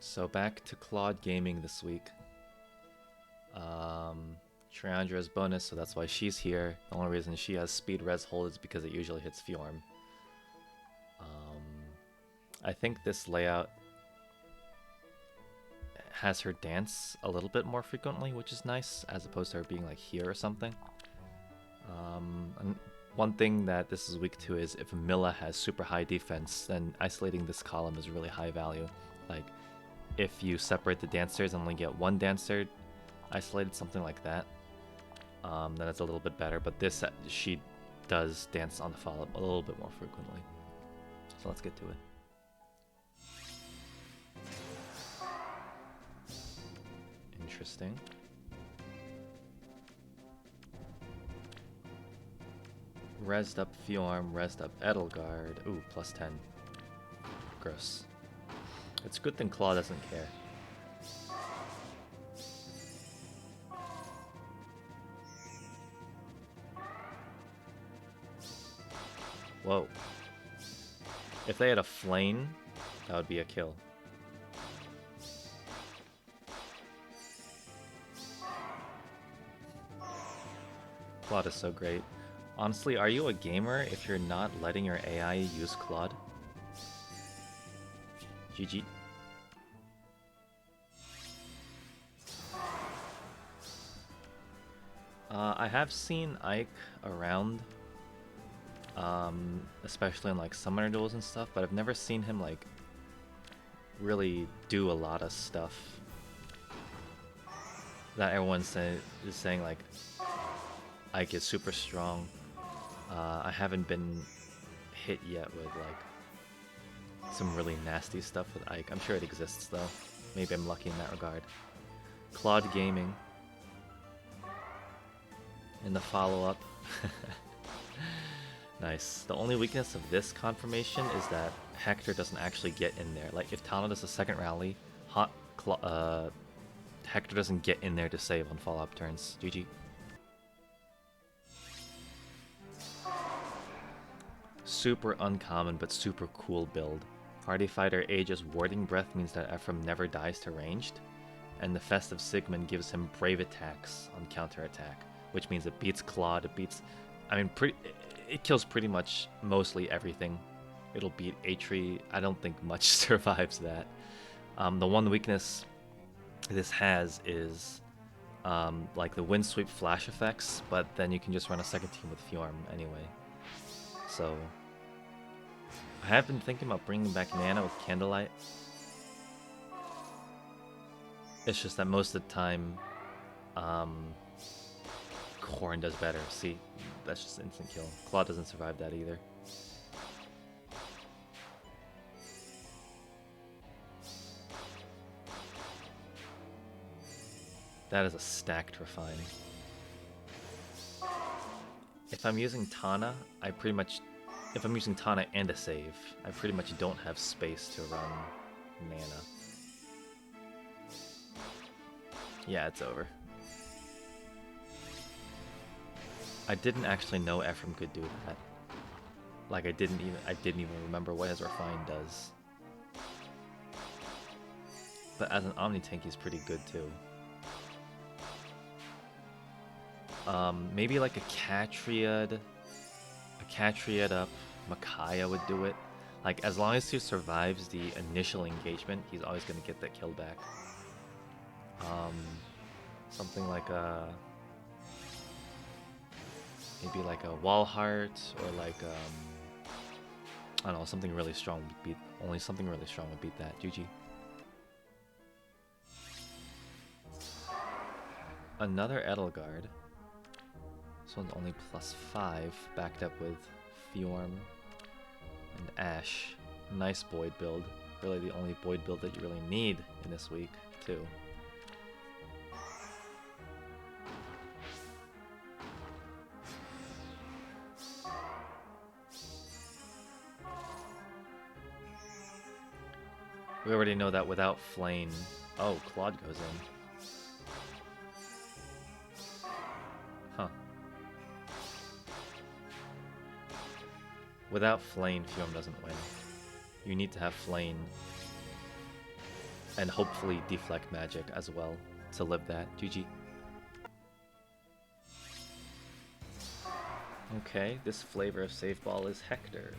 So back to Claude gaming this week. Triandra is bonus, so that's why she's here. The only reason she has speed res hold is because it usually hits Fjorm. I think this layout has her dance a little bit more frequently, which is nice, as opposed to her being like here or something. And one thing that this is weak to is if Milla has super high defense, then isolating this column is really high value. Like, if you separate the dancers and only get one dancer isolated, something like that, then it's a little bit better. But this, she does dance on the follow-up a little bit more frequently. So let's get to it. Interesting. Resed up Fjorm, resed up Edelgard. Ooh, plus 10. Gross. It's a good thing Claude doesn't care. Whoa. If they had a Flayn, that would be a kill. Claude is so great. Honestly, are you a gamer if you're not letting your AI use Claude? GG. I have seen Ike around, especially in like summoner duels and stuff, but I've never seen him like really do a lot of stuff that everyone is saying like Ike is super strong. I haven't been hit yet with like some really nasty stuff with Ike. I'm sure it exists though. Maybe I'm lucky in that regard. Claude Gaming in the follow-up. Nice. The only weakness of this confirmation is that Hector doesn't actually get in there. Like if Tana does a second rally, Hector doesn't get in there to save on follow-up turns. GG. Super uncommon but super cool build. Hardy Fighter Aegis Warding Breath means that Ephraim never dies to ranged, and the Festive Sigmund gives him Brave Attacks on counterattack, which means it beats Claude, it beats... it kills pretty much mostly everything. It'll beat Atri. I don't think much survives that. The one weakness this has is like the Wind Sweep flash effects, but then you can just run a second team with Fjorm anyway. So I have been thinking about bringing back Nanna with Candlelight. It's just that most of the time, Corrin does better. See, that's just instant kill. Claude doesn't survive that either. That is a stacked Refine. If I'm using Tana, if I'm using Tana and a save, I pretty much don't have space to run Nanna. Yeah, it's over. I didn't actually know Ephraim could do that. Like I didn't even remember what his Refine does. But as an Omni tank, he's pretty good too. Maybe like a Catriad up Micaiah would do it. Like as long as he survives the initial engagement, he's always gonna get that kill back. Something like a maybe like a Wallheart or like I don't know, something really strong would beat. Only something really strong would beat that. GG. Another Edelgard. This one's only +5, backed up with Fjorm and Ashe. Nice Boyd build. Really the only Boyd build that you really need in this week, too. We already know that without Flayn... Oh, Claude goes in. Huh. Without Flayn, Fjorm doesn't win. You need to have Flayn. and hopefully deflect magic as well to live that. GG. Okay, this flavor of save ball is Hector.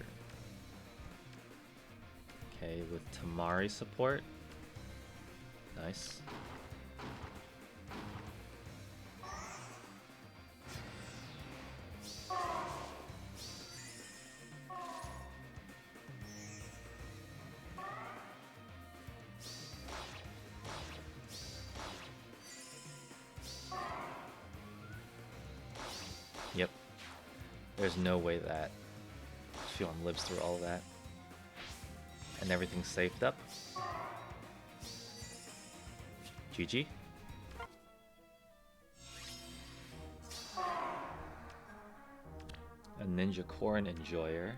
Okay, with Tamari support. Nice. Yep. There's no way that Fjorm lives through all that. And everything's saved up. GG. A Ninja Corrin Enjoyer.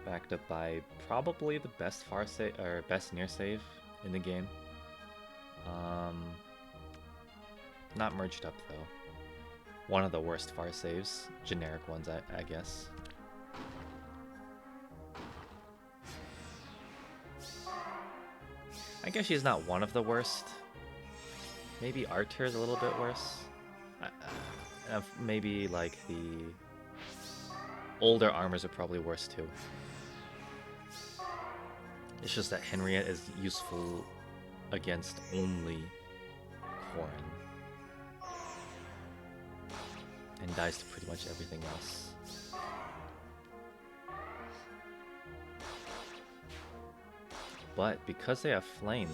Backed up by probably the best far save or best near save in the game. Not merged up though. One of the worst far saves, generic ones, I guess. I guess she's not one of the worst. Maybe Arthur's a little bit worse. Maybe like the older armors are probably worse too. It's just that Henriette is useful against only Corrin. And dies to pretty much everything else. But because they have Flayn,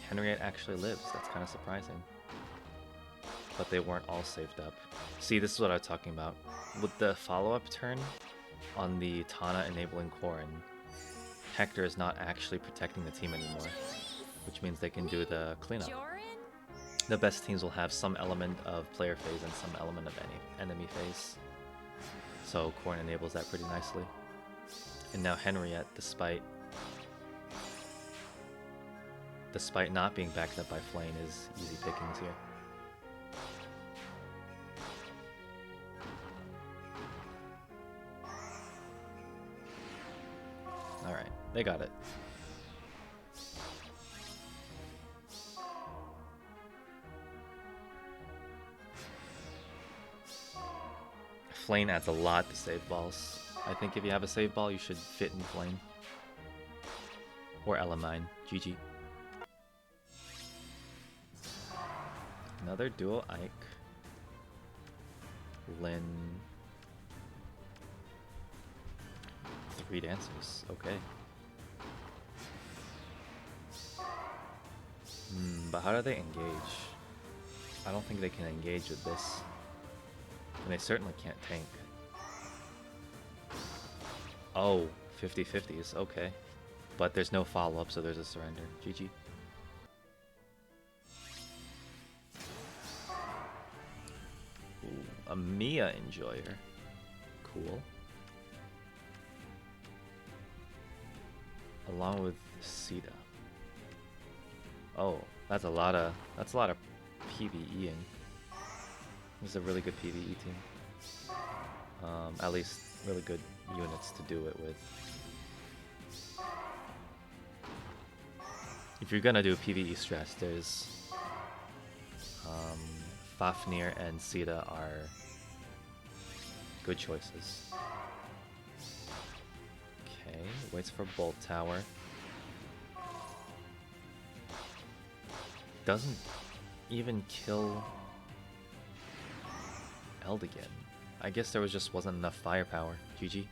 Henriette actually lives. That's kind of surprising. But they weren't all saved up. See, this is what I was talking about. With the follow-up turn on the Tana enabling Corrin, Hector is not actually protecting the team anymore, which means they can do the cleanup. The best teams will have some element of player phase and some element of enemy phase. So Corrin enables that pretty nicely. And now Henriette, despite not being backed up by Flayn, is easy pickings here. Alright, they got it. Flayn adds a lot to save balls. I think if you have a save ball, you should fit in Flayn. Or Elamine. GG. Another dual Ike. Lyn. 3 dancers. Okay. But how do they engage? I don't think they can engage with this. And they certainly can't tank. Oh, 50-50s, okay. But there's no follow-up, so there's a surrender. GG. Ooh, a Mia Enjoyer. Cool. Along with Caeda. Oh, that's a lot of PvEing. This is a really good PvE team. At least really good units to do it with. If you're gonna do PvE stress, there's Fafnir and Caeda are good choices. Okay, waits for Bolt Tower. Doesn't even kill Eldigan. I guess there wasn't enough firepower. GG.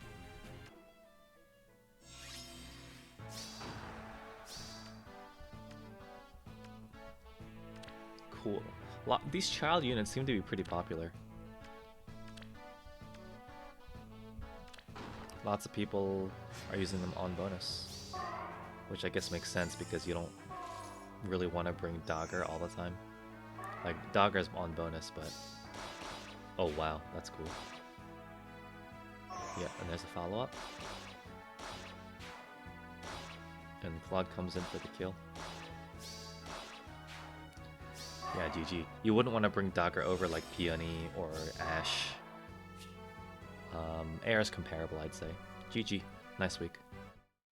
Cool. These child units seem to be pretty popular. Lots of people are using them on bonus, which I guess makes sense because you don't really want to bring Dagr all the time. Like, Dagr's on bonus, but... Oh wow, that's cool. Yeah, and there's a follow-up. And Claude comes in for the kill. Yeah, GG. You wouldn't want to bring Dagr over like Peony or Ashe. Air is comparable, I'd say. GG. Nice week.